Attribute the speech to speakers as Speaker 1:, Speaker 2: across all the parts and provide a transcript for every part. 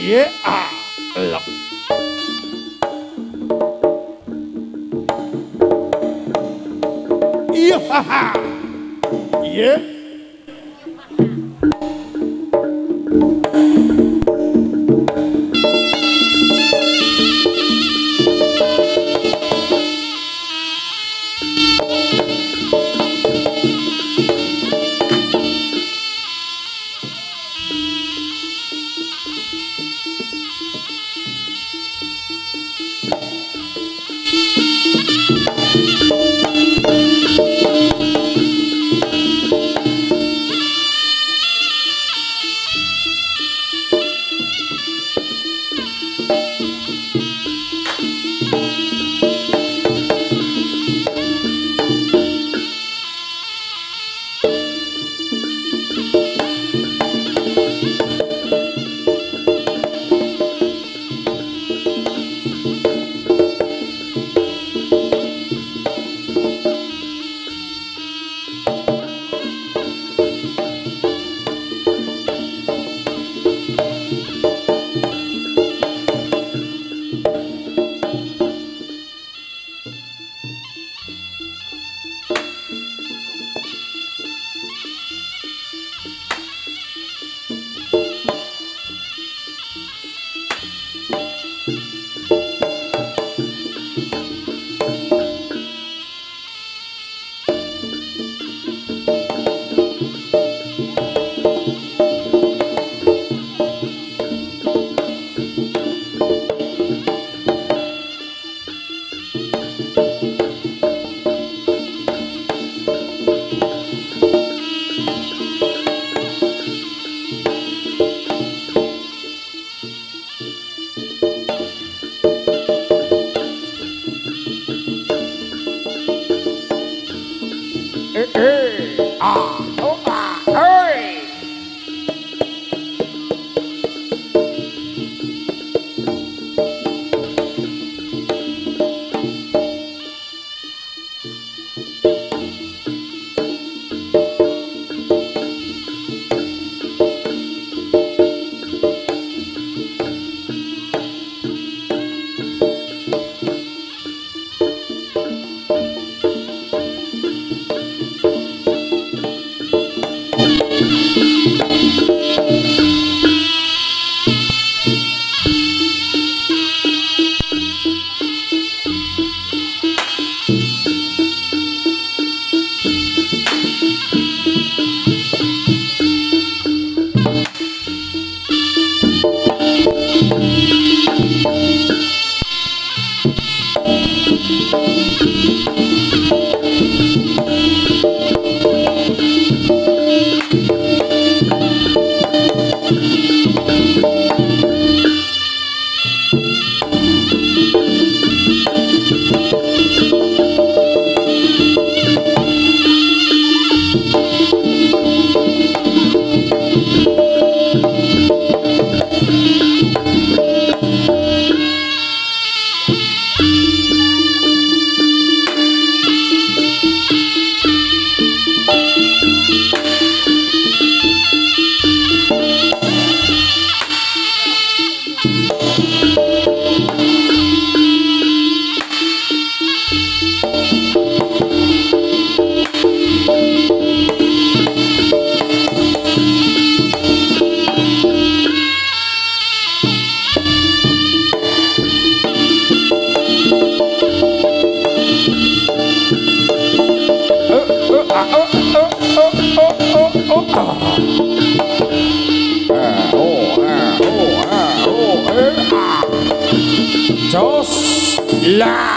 Speaker 1: Yeah, ah, look. Yeah, yeah. Jos lah.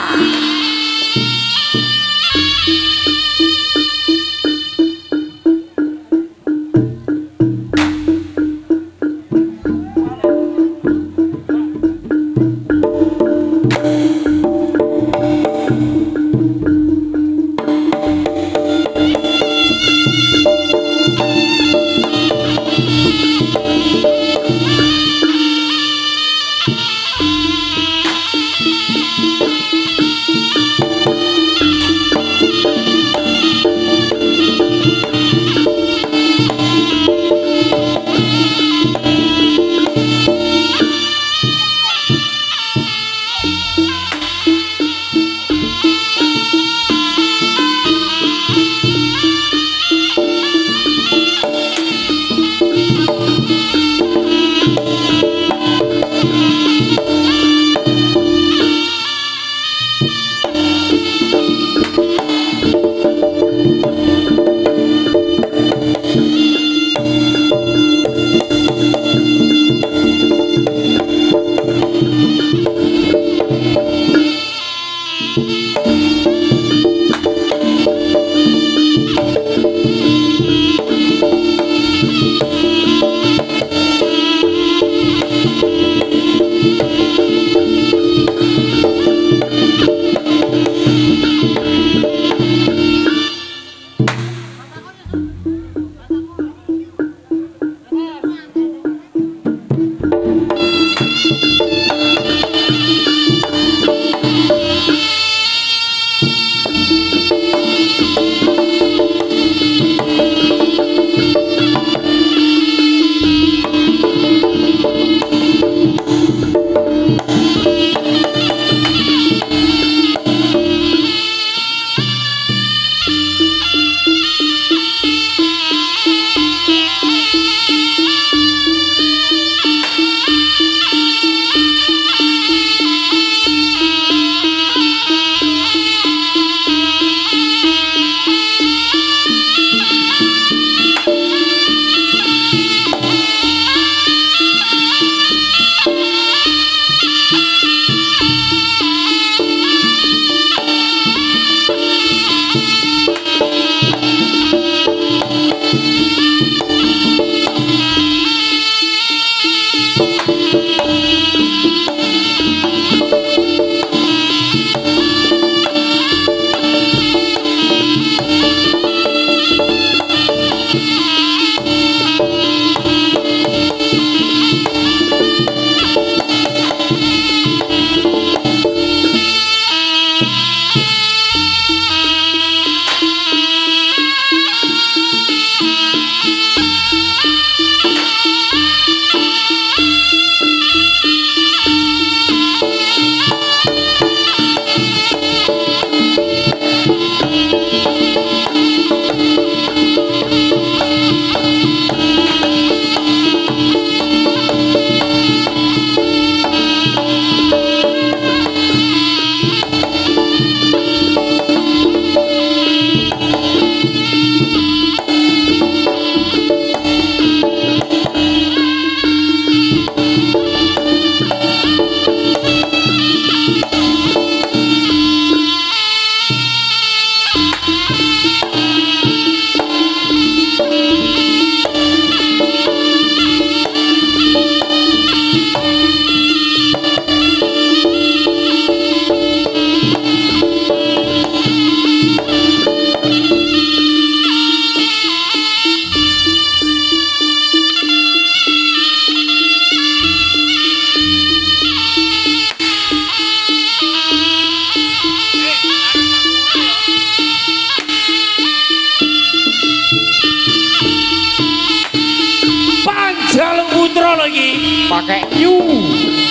Speaker 1: pakai yu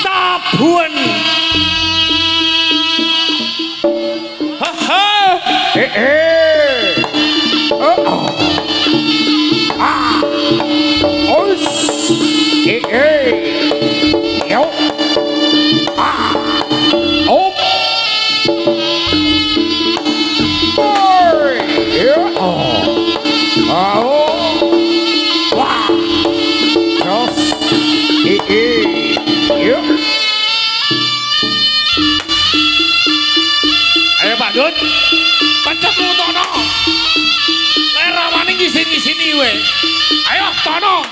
Speaker 2: Tabuan. Haha.
Speaker 1: Oh. Ah. Os. Yo. Ah. Oh. Boy. Yeah. Oh. Wah. Jos. Yuk.
Speaker 2: Ayo Pak Dun, pencet lu Tono. Lerawane ngisini we. Ayo Tono.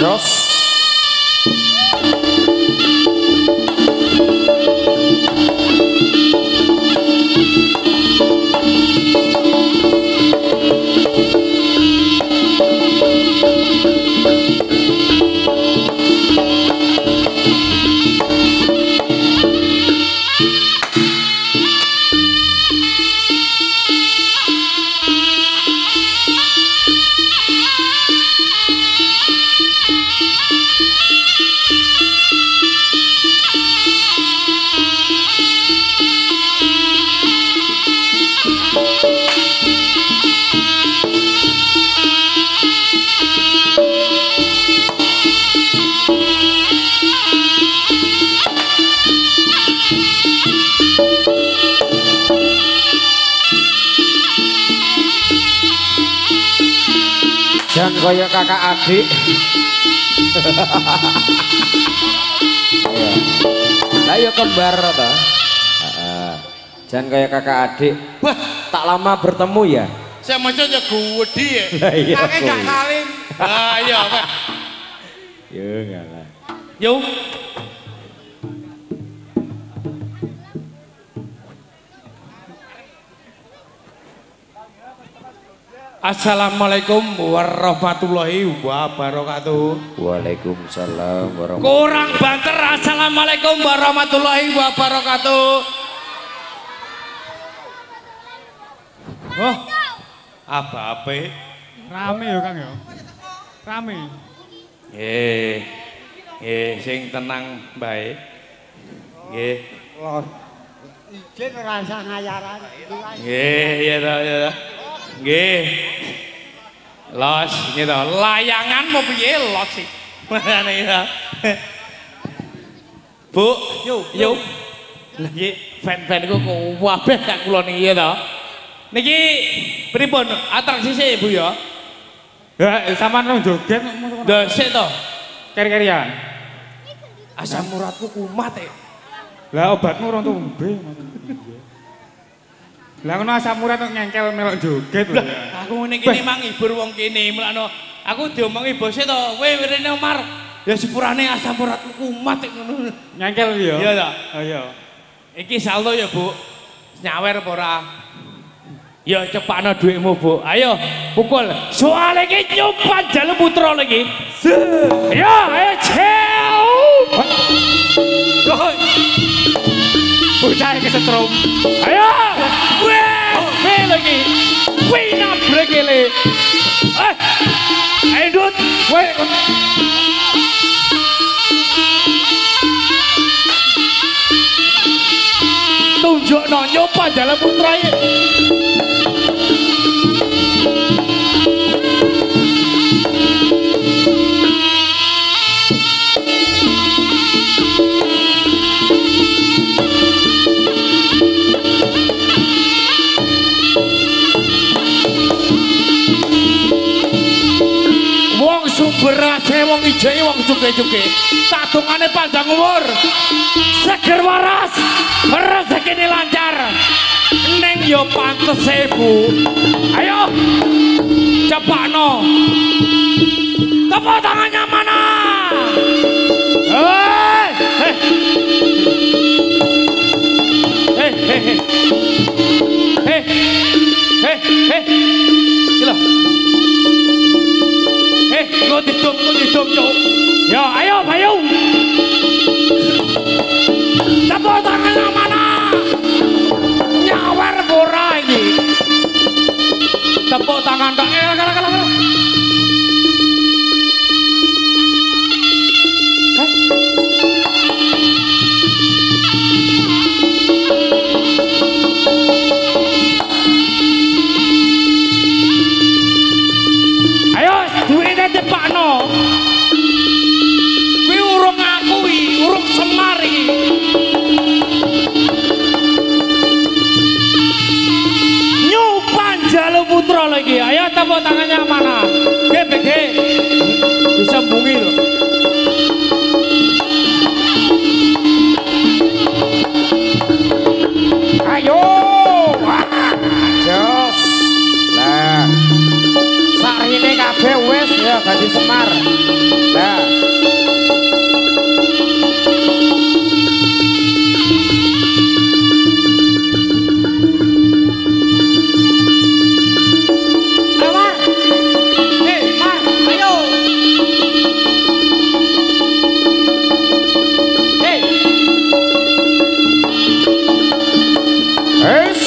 Speaker 1: Jos. Jangan kaya kakak adik. Ayo kembar toh. Jangan kaya kakak adik.
Speaker 2: Wah,
Speaker 1: tak lama bertemu ya.
Speaker 2: saya macam aja gede ya.
Speaker 1: Kakek
Speaker 2: gak kalin. Ayo, Pak.
Speaker 1: Yo enggak lah.
Speaker 2: Yo. Assalamualaikum warahmatullahi wabarakatuh.
Speaker 1: Waalaikumsalam warahmatullahi
Speaker 2: Kurang banter. Assalamualaikum warahmatullahi wabarakatuh. Oh, apa-apa?
Speaker 3: Rame ya Kang ya. Rame.
Speaker 2: Sing tenang baik. Nggih.
Speaker 4: Lor. Izin rasa ngayaran.
Speaker 2: Nggih, ya ta, ya ta. Nggih. Los gitu. Layangan mau piye los sih? Mana ya? Bu, yuk. Lagi fan-fan ku kabeh kak kula niki ya ta. Niki pripun atraksi sih Bu ya?
Speaker 3: Ya sampean nang joget
Speaker 2: Lho sik to.
Speaker 3: keri-kerian.
Speaker 2: Asam uratku kumat e.
Speaker 3: Lah obatmu urung tumbe. Lah ngono asam urat kok ngengkel melok joget lho.
Speaker 2: Aku ngene iki mang ngibur wong kene, mulane aku diomongi bose to, kowe rene Omar. Ya sepurane asam uratku kumat ngono.
Speaker 3: Ngengkel ya.
Speaker 2: Iya ta?
Speaker 3: Oh iya.
Speaker 2: Iki saldo ya, Bu. Nyawer apa ora? Ya cepakno dhuwitmu, Bu. Ayo pukul. Soal iki nyupan jalu putra lagi. Ya, ayo cel.
Speaker 3: Bocah kesetrum.
Speaker 2: Ayo. Weh lagi. Wih nabrek ele. Ayo Dut. Weh. Tunjuk nyopan jalu putra iki. Wong sumberase wong ijeke wong cuke-cuke tadungane panjang umur seger waras rezekine lancar ning yo pantes Bu. Ayo cepakno tepuk tangannya mana gila kau ditum, cok. Ya, ayo, payung. Tepuk tangan yang mana? Nyawer pura ini. Tepuk tangan tak. Kalah. Ayo, duitnya cepakno. Kuwi urung aku iki, urung Semar iki. Nyupan jalu putra lagi. Ayo tepuk tangannya mana? GBG. Disambungi lho. Ayo.
Speaker 1: Jos. Lah. Sarine kabeh wis ya ganti Semar. Lah.
Speaker 4: Mar. Mar, ayo.
Speaker 1: Es.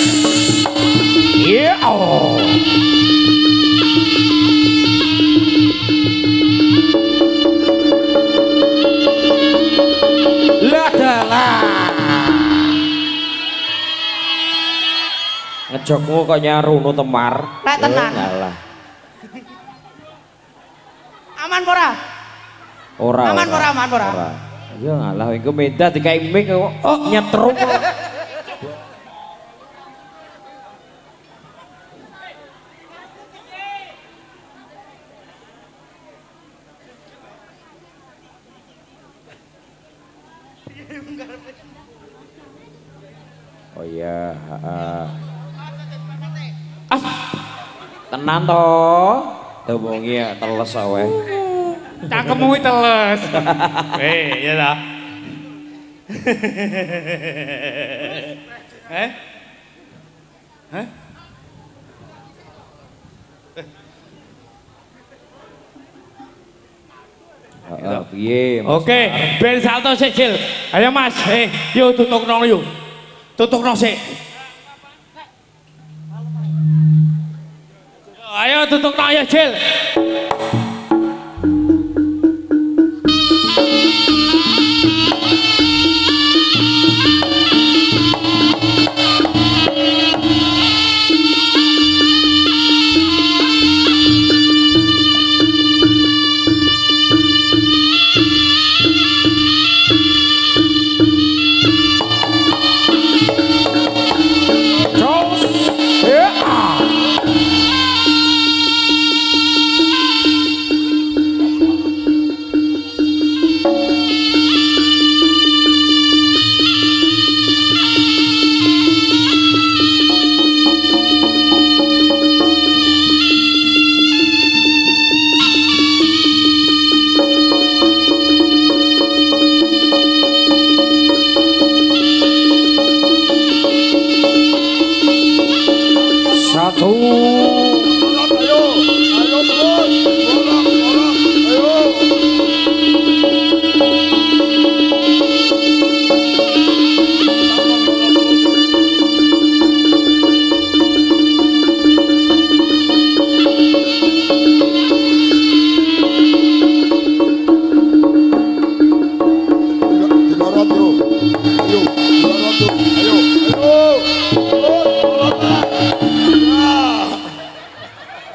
Speaker 1: Ya Allah. Ngejokmu kok nyaruno Temar.
Speaker 4: Lek tenan.
Speaker 1: Ngalah.
Speaker 4: Aman pora?
Speaker 1: Ora.
Speaker 4: Aman ora, aman ora.
Speaker 1: Ya ngalah engko meda dikai mic kok. Oh, nyetrum. Oh iya, tenan to. Diomongi teles awe.
Speaker 3: Cangkemmu iki teles.
Speaker 2: Ya ta.
Speaker 1: Piye? Mas?
Speaker 2: Oke, ben salto sik, Cil. Ayo Mas, yuk tutukno yuk. Tutukno sik. Ayo tutukno ya, Cil.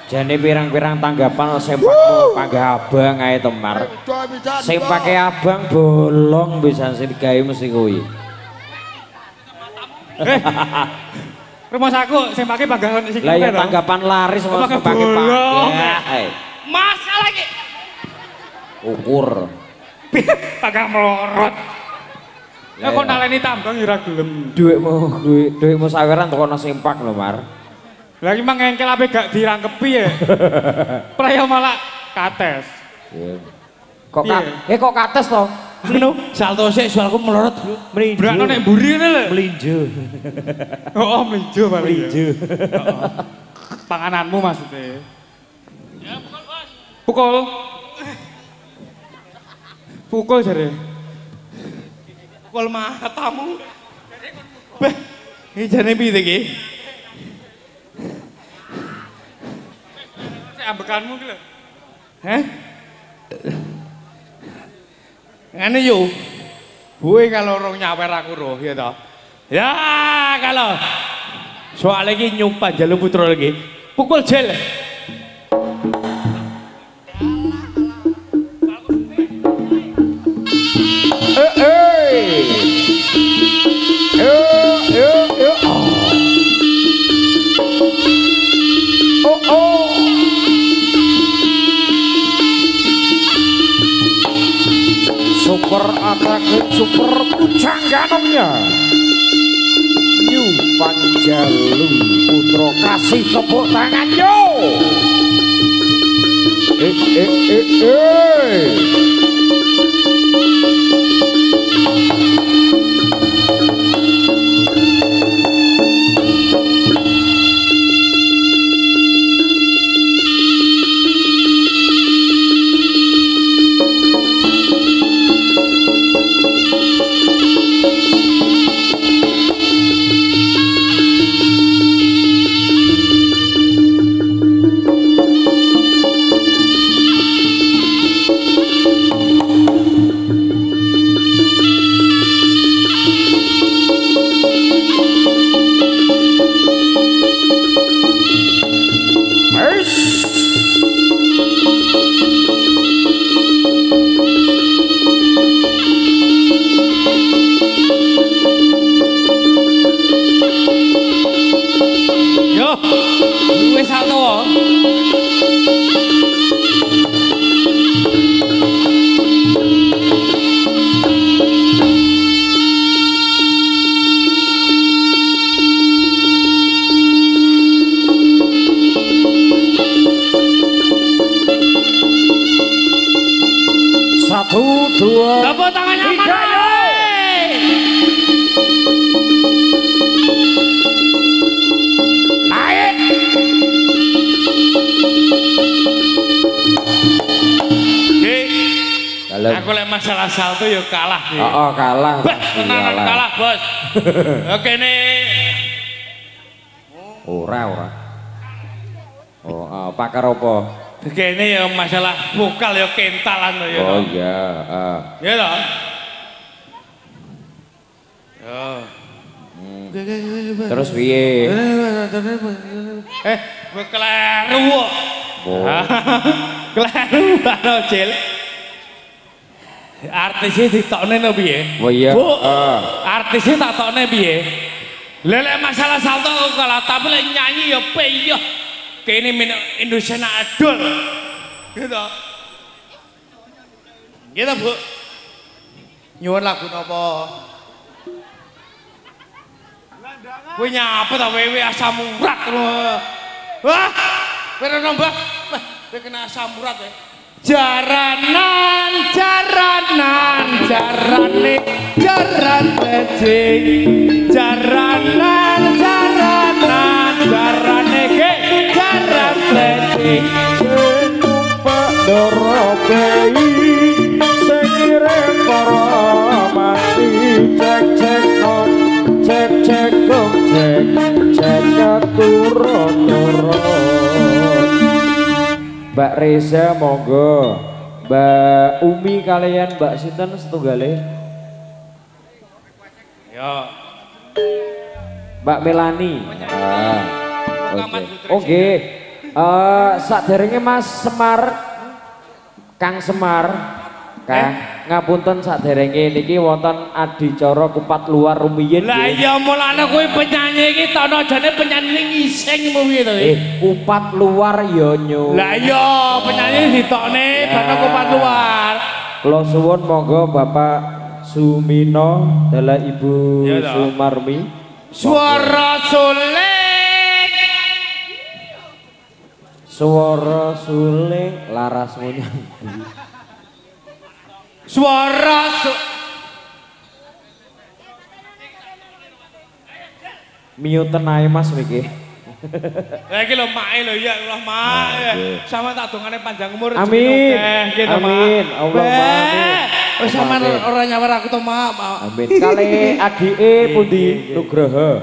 Speaker 1: Jane pirang-pirang tanggapan sempakmu panggah abang ae Temar. Sing pake abang bolong bisa sing digawe mesti kuwi.
Speaker 3: Rumah saku sing pake panggahan sing
Speaker 1: Lah ya tanggapan laris sama
Speaker 3: Pakai
Speaker 1: pake
Speaker 3: bolong.
Speaker 2: Masalah iki.
Speaker 1: Ukur.
Speaker 3: Pagah melorot. Ya kok naleni tambang ora gelem.
Speaker 1: Duitmu saweran tekono sempak lho, Mar.
Speaker 3: Lah iki mang engkel ape gak dirangkepi ya. Praya malah kates.
Speaker 1: Kok
Speaker 3: Piye?
Speaker 1: kok kates to?
Speaker 2: Ngono, salto sik suaraku melorot.
Speaker 3: Brakno nek mburi ngene lho.
Speaker 1: Melinjo.
Speaker 3: Oh, melinjo paling.
Speaker 1: Melinjo.
Speaker 3: Pangananmu maksudnya. Ya, pukul, Bos. Pukul. Pukul jare.
Speaker 2: Pukul matamu. Beh, iki jane piye iki?
Speaker 3: Ambekanmu ki lho.
Speaker 2: Heh? Ngene yo. Kowe kalau orang nyawer aku roh ya toh. Ya kalau soal iki nyumpan Jalu Putra lagi. Pukul jel.
Speaker 1: Super atraktif, super pucangganongnya New Panjalu Putra, kasih tepuk tangan yo. Wis salto. Satu, dua,
Speaker 2: Tepuk tangannya mana ya?
Speaker 1: naik.
Speaker 2: Aku lek masalah salto ya kalah nih.
Speaker 1: Oh, kalah.
Speaker 2: Tenanan kalah, Bos. Oke nih.
Speaker 1: Ora. Oh, pakar apa?
Speaker 2: Kene ya masalah vokal ya kentalan to ya.
Speaker 1: Oh iya,
Speaker 2: Ya toh? Yo.
Speaker 1: Terus piye?
Speaker 2: Kowe kleru kok.
Speaker 1: Oh.
Speaker 2: Kleru ana Cil. Artisnya ditokne no piye?
Speaker 1: Oh iya.
Speaker 2: Bu, artisnya tak tokne piye? Lelek masalah salto kalah tapi lek nyanyi ya piye? Kene Indonesia Idol. Gitu. Gitu, Bu. Nyuwun lagu napa? Kowe nyapa ta wewe asam urat ngono. Wah, kowe nambah. Wah, kowe kena asam urat ya. Jaranan jarane jaran becing jaranan jarane ke jaran becing
Speaker 1: Pak Dorobei sengire para mati cek non cek gong cek turun Mbak Reza monggo Mbak Umi kalian Mbak Sinten setunggale
Speaker 2: ya
Speaker 1: Mbak Melani oke saderenge Mas Semar Kang Semar ngapunten saderenge niki wonten adicara kupat luar rumiyin
Speaker 2: lah iya mulane kowe penyanyi iki tono jane penyanyi ngising mu piye to
Speaker 1: kupat luar ya nyo
Speaker 2: lah iya penyanyi ditokne bana kupat luar
Speaker 1: kula suwun monggo Bapak Sumino dalah Ibu Sumarmi
Speaker 2: suara
Speaker 1: suling laras munyang
Speaker 2: suara
Speaker 1: muten ae Mas iki.
Speaker 2: Lah iki lho make lho ya Allah mak. Sama tak dongane panjang umur
Speaker 1: amin.
Speaker 2: Gitu
Speaker 1: Amin. Allah amin.
Speaker 2: Wis sampean ora nyawer aku to mak.
Speaker 1: Amin. Kali adike pundi Nugroho.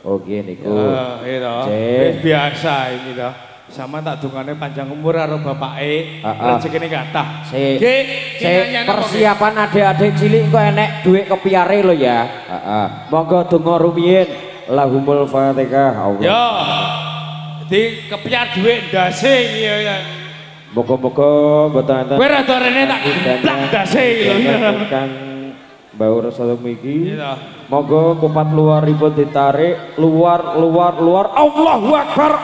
Speaker 1: Oke niku.
Speaker 2: Iya toh. Wis biasa ini toh. Sama tak dongane panjang umur karo bapake rezekine kathah.
Speaker 1: Persiapan adik-adik cilik kok enek duit kepiare lho ya. Monggo donga rumiyin lahumul Fatihah Allah.
Speaker 2: Yo. Di kepiar duit ndase ya.
Speaker 1: Moga-moga mboten enten.
Speaker 2: Kowe rada rene tak blak ndase lho.
Speaker 1: Kang Baur Salum iki. Monggo kupat luaripun ditarik luar. Allahu Akbar.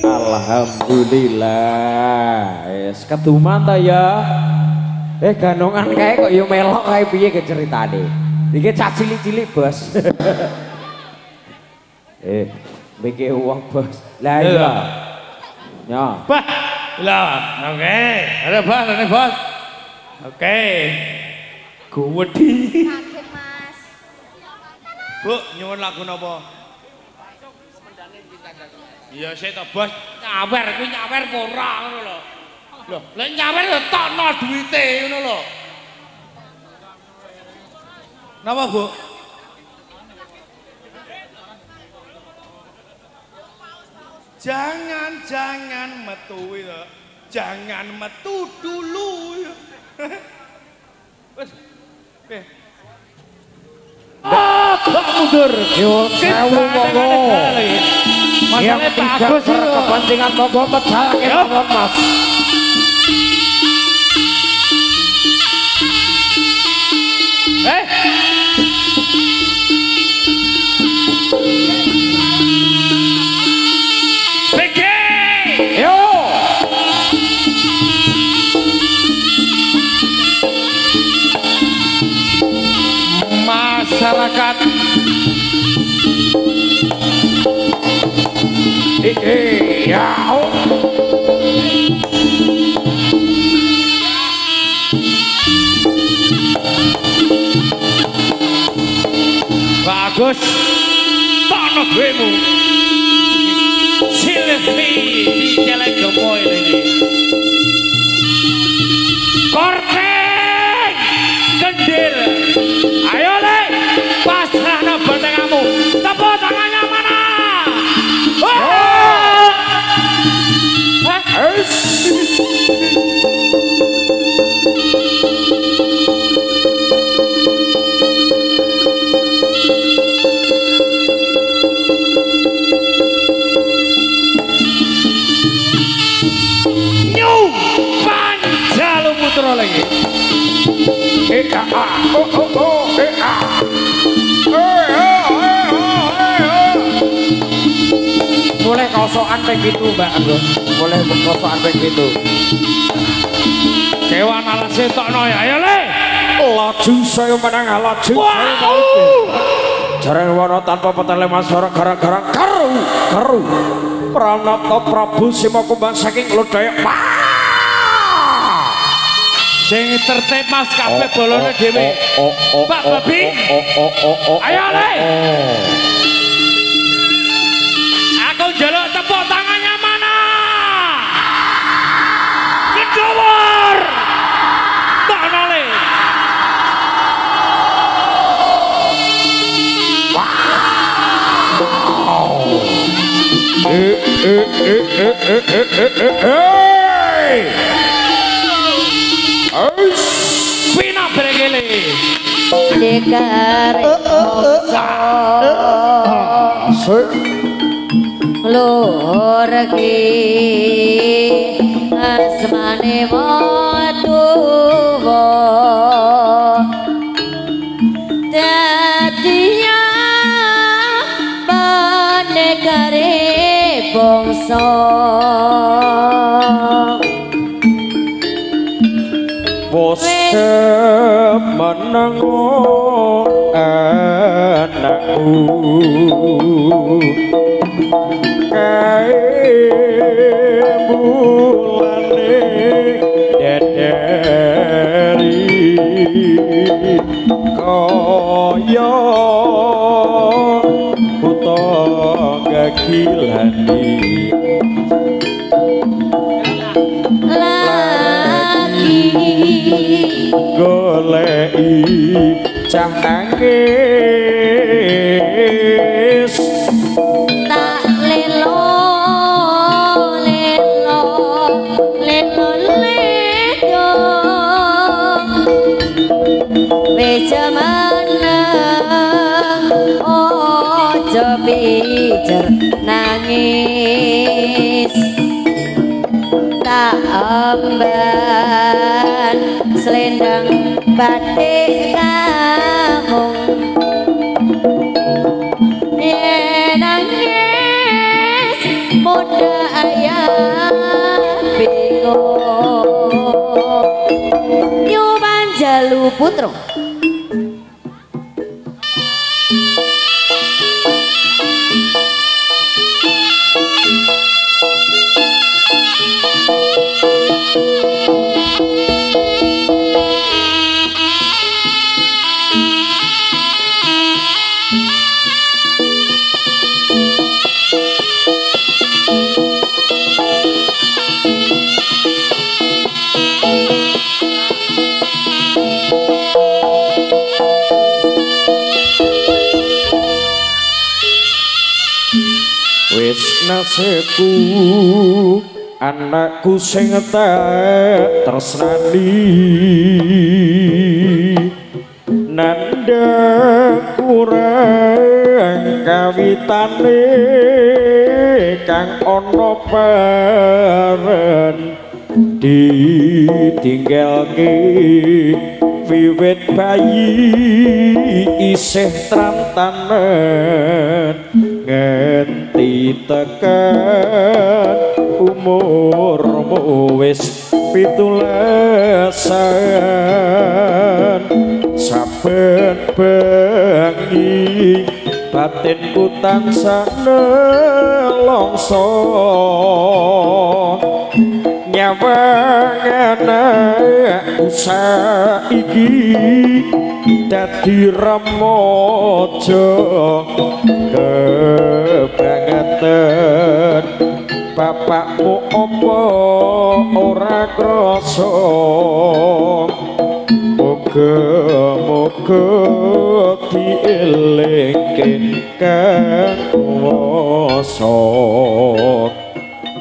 Speaker 1: Alhamdulillah. Wis keduman ta ya. Ganongan kae kok ya melok kae piye ke ceritane. Iki cah cilik-cilik, Bos. Mikir uang Bos. Lah iya. Ya.
Speaker 2: Bah. Lah, oke. Ada Bos. Oke. Gowedi.
Speaker 5: Kaget, Mas.
Speaker 2: Bu, nyuwun lagu napa? Iya, sik to, Bos. Nyawer kuwi nyawer apa ora ngono lho. Lho, lek nyawer ya tokno duwite ngono lho. Napa, Bu? Jangan metu ya. Jangan metu dulu ya. Wes. Kok mundur?
Speaker 1: Yo, sewu monggo. Yang tidak berkepentingan monggo medalake mawon, Mas. Yo.
Speaker 2: Masyarakat
Speaker 1: Ya.
Speaker 2: bagus, tono duitmu. Silvi di Celeng Gemoy ini. Korteng Kendil. Ayo le, pasrahna bentengamu. Tepuk tangannya mana? Panjalu Putra lagi.
Speaker 1: Mulai kosokan ping itu Mbak Anggo. Mulai kosokan ping itu.
Speaker 2: Kewan alas setokno ya, ayo le.
Speaker 1: Laju saya menang laju saya balik. Jarang wana tanpa petele masara gara-gara karu. Pranata Prabu Simakumbang saking Lodaya.
Speaker 2: Sing tertib Mas kabeh bolone dhewe. Pak Babi. Ayo le. Aku njaluk tepuk tangannya mana? Kedawar. Takno le. Pina bregele.
Speaker 5: Dekare lor ki asmane watuwa dadiya banekare bangsa
Speaker 1: Bose menang anakku kae bulane dederi kaya buta gagilani goleki cah nangis
Speaker 5: tak lelo wis meneng ojo pijer nangis tak amban selendang batik kamu yen nangis muda ayah bingung Nyuman Jalu Putra
Speaker 1: wis nasibku anakku sing tak tresnani nandhang kurang kawitane kang ana paren ditinggalke wiwit bayi isih trantanen nganti tekan umurmu wis 17-an saben bengi batinku tansah nelongso nyawang anakku saiki dadi remaja kebangetan bapakmu apa ora krasa moga-moga dielingke kang kuwasa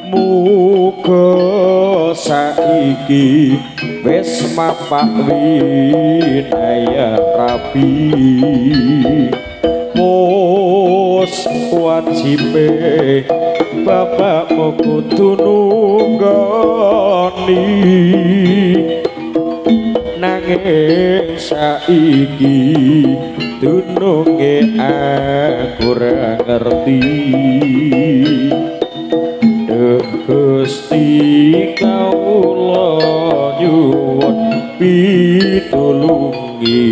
Speaker 1: muga saiki wis mapak winaya rabi mos wajibe bapakmu kudu nunggoni nanging saiki dununge aku ora ngerti Gusti kawula nyuwun pitulungi